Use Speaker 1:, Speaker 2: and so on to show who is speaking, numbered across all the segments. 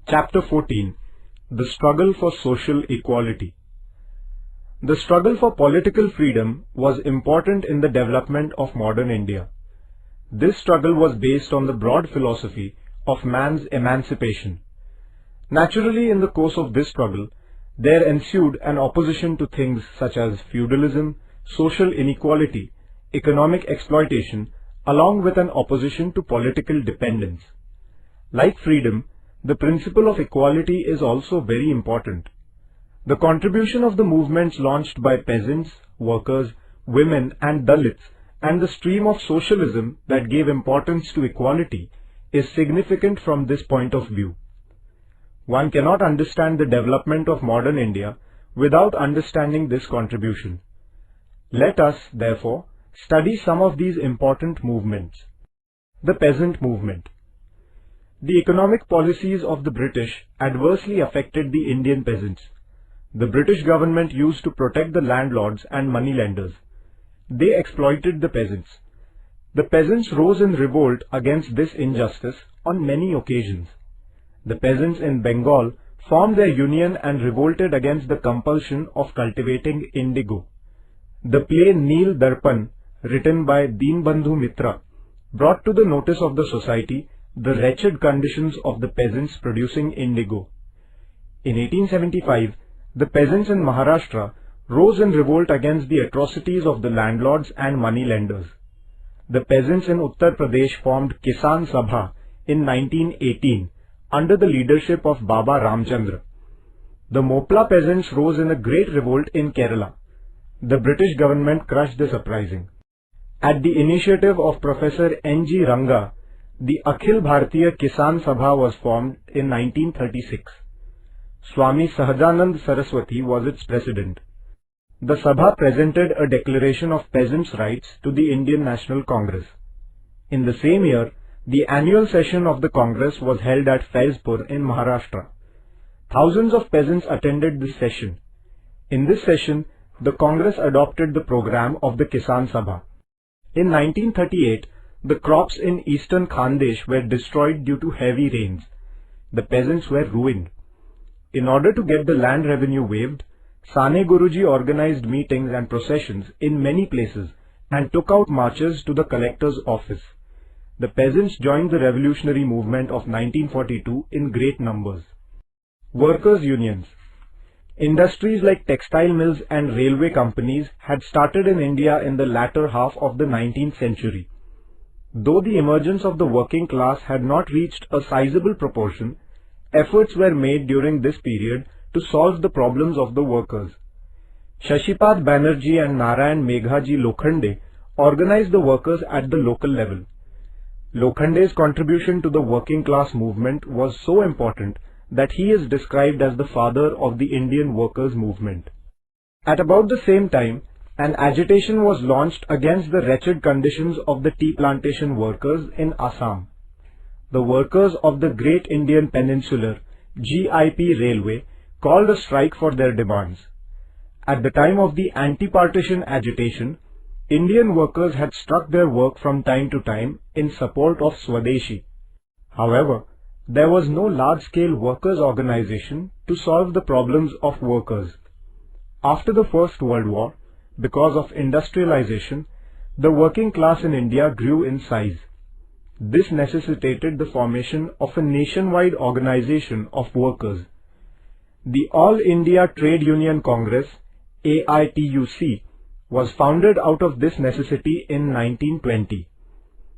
Speaker 1: Chapter 14. The Struggle for Social Equality. The struggle for political freedom was important in the development of modern India. This struggle was based on the broad philosophy of man's emancipation. Naturally, in the course of this struggle, there ensued an opposition to things such as feudalism, social inequality, economic exploitation, along with an opposition to political dependence. Like freedom, the principle of equality is also very important. The contribution of the movements launched by peasants, workers, women and Dalits and the stream of socialism that gave importance to equality is significant from this point of view. One cannot understand the development of modern India without understanding this contribution. Let us, therefore, study some of these important movements. The peasant movement. The economic policies of the British adversely affected the Indian peasants. The British government used to protect the landlords and moneylenders. They exploited the peasants. The peasants rose in revolt against this injustice on many occasions. The peasants in Bengal formed their union and revolted against the compulsion of cultivating indigo. The play Neel Darpan, written by Deenbandhu Mitra, brought to the notice of the society the wretched conditions of the peasants producing indigo. In 1875, the peasants in Maharashtra rose in revolt against the atrocities of the landlords and moneylenders. The peasants in Uttar Pradesh formed Kisan Sabha in 1918 under the leadership of Baba Ramchandra. The Mopla peasants rose in a great revolt in Kerala. The British government crushed this uprising. At the initiative of Professor N.G. Ranga, the Akhil Bharatiya Kisan Sabha was formed in 1936. Swami Sahajanand Saraswati was its president. The Sabha presented a declaration of peasants' rights to the Indian National Congress. In the same year, the annual session of the Congress was held at Faizpur in Maharashtra. Thousands of peasants attended this session. In this session, the Congress adopted the program of the Kisan Sabha. In 1938, the crops in eastern Khandesh were destroyed due to heavy rains. The peasants were ruined. In order to get the land revenue waived, Sane Guruji organized meetings and processions in many places and took out marches to the collector's office. The peasants joined the revolutionary movement of 1942 in great numbers. Workers' unions. Industries like textile mills and railway companies had started in India in the latter half of the 19th century. Though the emergence of the working class had not reached a sizable proportion, efforts were made during this period to solve the problems of the workers. Shashipad Banerjee and Narayan Meghaji Lokhande organized the workers at the local level. Lokhande's contribution to the working class movement was so important that he is described as the father of the Indian workers' movement. At about the same time, an agitation was launched against the wretched conditions of the tea plantation workers in Assam. The workers of the Great Indian Peninsular GIP Railway called a strike for their demands. At the time of the anti-partition agitation, Indian workers had struck their work from time to time in support of Swadeshi. However, there was no large-scale workers' organization to solve the problems of workers. After the First World War, because of industrialization, the working class in India grew in size. This necessitated the formation of a nationwide organization of workers. The All India Trade Union Congress, AITUC, was founded out of this necessity in 1920.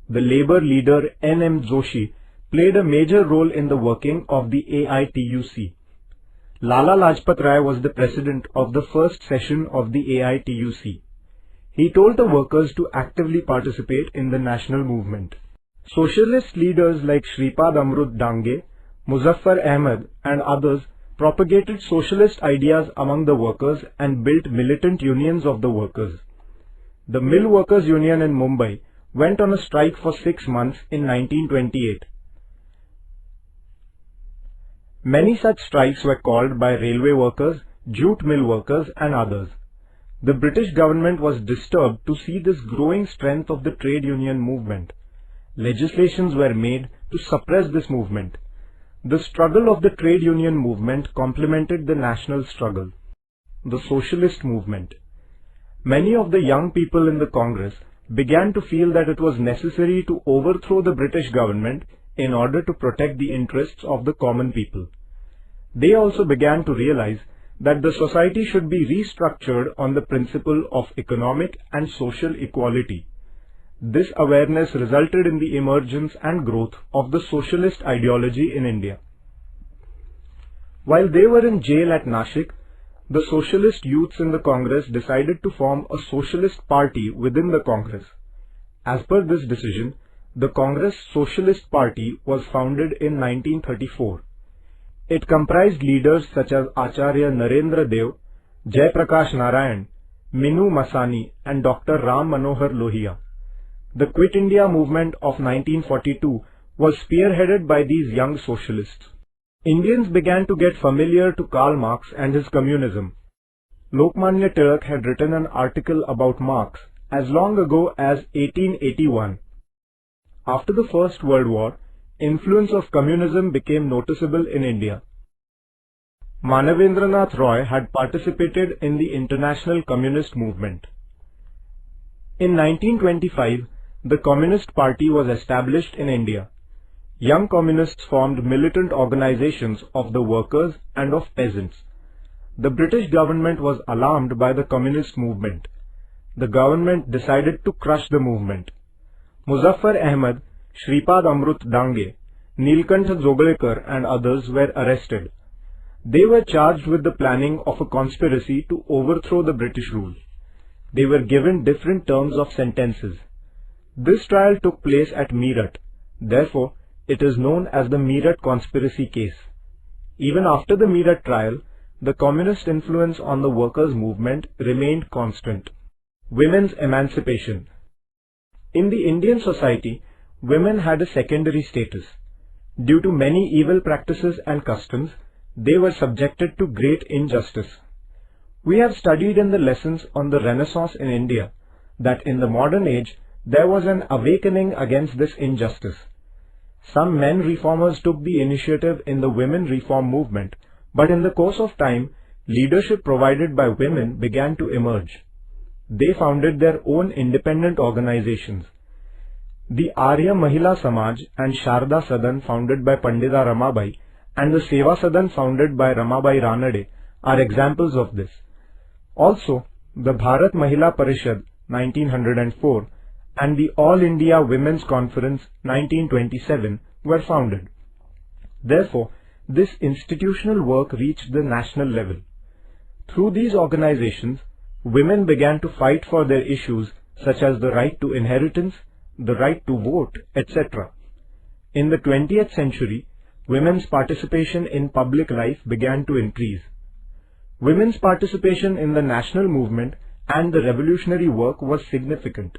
Speaker 1: The labor leader N.M. Joshi played a major role in the working of the AITUC. Lala Lajpat Rai was the president of the first session of the AITUC. He told the workers to actively participate in the national movement. Socialist leaders like Shripad Amrut Dange, Muzaffar Ahmed and others propagated socialist ideas among the workers and built militant unions of the workers. The Mill Workers Union in Mumbai went on a strike for 6 months in 1928. Many such strikes were called by railway workers, jute mill workers and others. The British government was disturbed to see this growing strength of the trade union movement. Legislations were made to suppress this movement. The struggle of the trade union movement complemented the national struggle. The socialist movement. Many of the young people in the Congress began to feel that it was necessary to overthrow the British government in order to protect the interests of the common people. They also began to realize that the society should be restructured on the principle of economic and social equality. This awareness resulted in the emergence and growth of the socialist ideology in India. While they were in jail at Nashik, the socialist youths in the Congress decided to form a socialist party within the Congress. As per this decision, the Congress Socialist Party was founded in 1934. It comprised leaders such as Acharya Narendra Dev, Jai Prakash Narayan, Minu Masani and Dr. Ram Manohar Lohia. The Quit India movement of 1942 was spearheaded by these young socialists. Indians began to get familiar to Karl Marx and his communism. Lokmanya Tilak had written an article about Marx as long ago as 1881. After the First World War, influence of communism became noticeable in India. Manavendranath Roy had participated in the international communist movement. In 1925, the Communist Party was established in India. Young communists formed militant organizations of the workers and of peasants. The British government was alarmed by the communist movement. The government decided to crush the movement. Muzaffar Ahmad, Shripad Amrut Dange, Nilkantha Joglekar and others were arrested. They were charged with the planning of a conspiracy to overthrow the British rule. They were given different terms of sentences. This trial took place at Meerut. Therefore, it is known as the Meerut conspiracy case. Even after the Meerut trial, the communist influence on the workers' movement remained constant. Women's emancipation. In the Indian society, women had a secondary status. Due to many evil practices and customs, they were subjected to great injustice. We have studied in the lessons on the Renaissance in India that in the modern age there was an awakening against this injustice. Some men reformers took the initiative in the women reform movement, but in the course of time, leadership provided by women began to emerge. They founded their own independent organizations. The Arya Mahila Samaj and Sharda Sadan founded by Pandita Ramabai and the Seva Sadan founded by Ramabai Ranade are examples of this. Also, the Bharat Mahila Parishad 1904 and the All India Women's Conference 1927 were founded. Therefore, this institutional work reached the national level. Through these organizations, women began to fight for their issues such as the right to inheritance, the right to vote, etc. In the 20th century, women's participation in public life began to increase. Women's participation in the national movement and the revolutionary work was significant.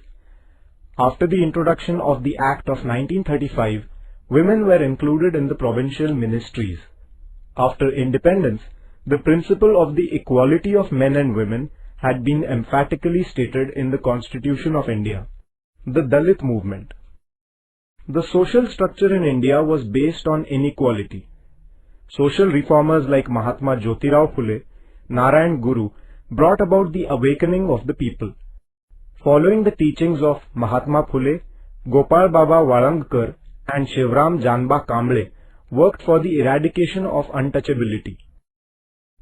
Speaker 1: After the introduction of the Act of 1935, women were included in the provincial ministries. After independence, the principle of the equality of men and women had been emphatically stated in the Constitution of India. The Dalit movement. The social structure in India was based on inequality. Social reformers like Mahatma Jyotirao Phule, Narayan Guru brought about the awakening of the people. Following the teachings of Mahatma Phule, Gopal Baba Walangkar and Shivram Janba Kamble worked for the eradication of untouchability.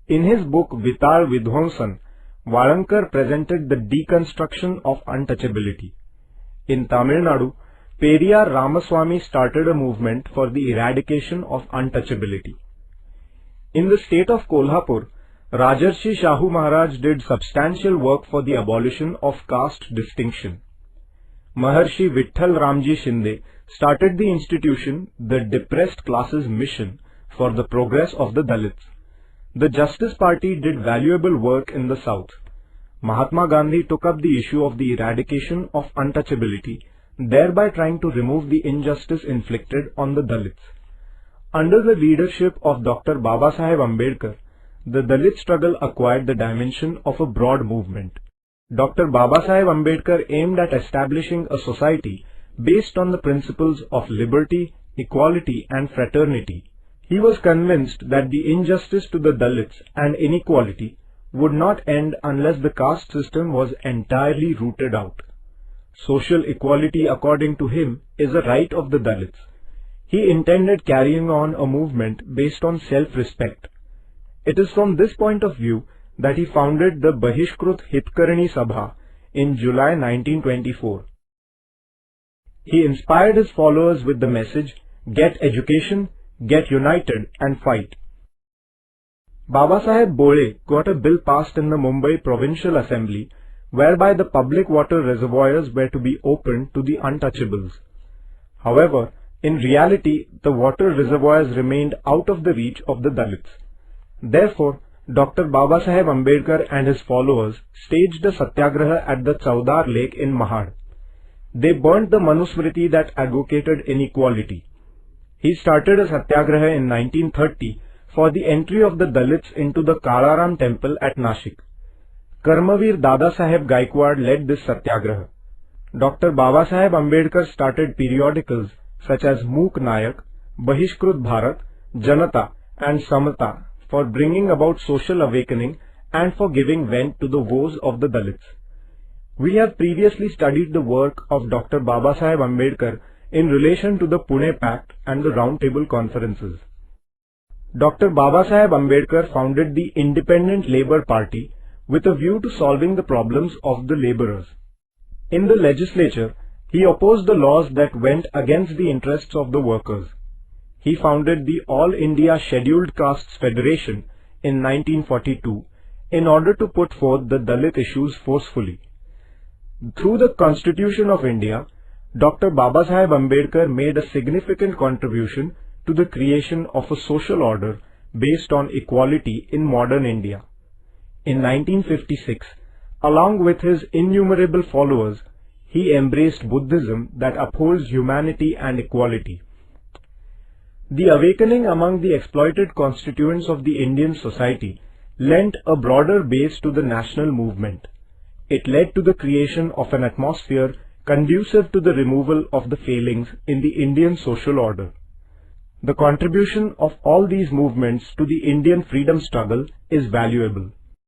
Speaker 1: In his book Vitar Vidhwansan, Walangkar presented the deconstruction of untouchability. In Tamil Nadu, Periyar Ramaswamy started a movement for the eradication of untouchability. In the state of Kolhapur, Rajarshi Shahu Maharaj did substantial work for the abolition of caste distinction. Maharshi Vitthal Ramji Shinde started the institution, the Depressed Classes Mission, for the progress of the Dalits. The Justice Party did valuable work in the south. Mahatma Gandhi took up the issue of the eradication of untouchability, thereby trying to remove the injustice inflicted on the Dalits. Under the leadership of Dr. Babasaheb Ambedkar, the Dalit struggle acquired the dimension of a broad movement. Dr. Babasaheb Ambedkar aimed at establishing a society based on the principles of liberty, equality and fraternity. He was convinced that the injustice to the Dalits and inequality would not end unless the caste system was entirely rooted out. Social equality, according to him, is a right of the Dalits. He intended carrying on a movement based on self-respect. It is from this point of view that he founded the Bahishkrut Hitkarani Sabha in July 1924. He inspired his followers with the message, "Get education, get united and fight." Babasaheb Bole got a bill passed in the Mumbai Provincial Assembly whereby the public water reservoirs were to be opened to the untouchables. However, in reality, the water reservoirs remained out of the reach of the Dalits. Therefore, Dr. Babasaheb Ambedkar and his followers staged a satyagraha at the Chaudhar Lake in Mahad. They burnt the Manusmriti that advocated inequality. He started a satyagraha in 1930 for the entry of the Dalits into the Kalaram temple at Nashik. Karmavir Dada Saheb Gaikwad led this satyagraha. Dr. Babasaheb Ambedkar started periodicals such as Mook Nayak, Bahishkrut Bharat, Janata and Samata for bringing about social awakening and for giving vent to the woes of the Dalits. We have previously studied the work of Dr. Babasaheb Ambedkar in relation to the Pune Pact and the Round Table Conferences. Dr. Babasaheb Ambedkar founded the Independent Labour Party with a view to solving the problems of the labourers. In the legislature, he opposed the laws that went against the interests of the workers. He founded the All India Scheduled Castes Federation in 1942 in order to put forth the Dalit issues forcefully. Through the Constitution of India, Dr. Babasaheb Ambedkar made a significant contribution to the creation of a social order based on equality in modern India. In 1956, along with his innumerable followers, he embraced Buddhism that upholds humanity and equality. The awakening among the exploited constituents of the Indian society lent a broader base to the national movement. It led to the creation of an atmosphere conducive to the removal of the failings in the Indian social order. The contribution of all these movements to the Indian freedom struggle is valuable.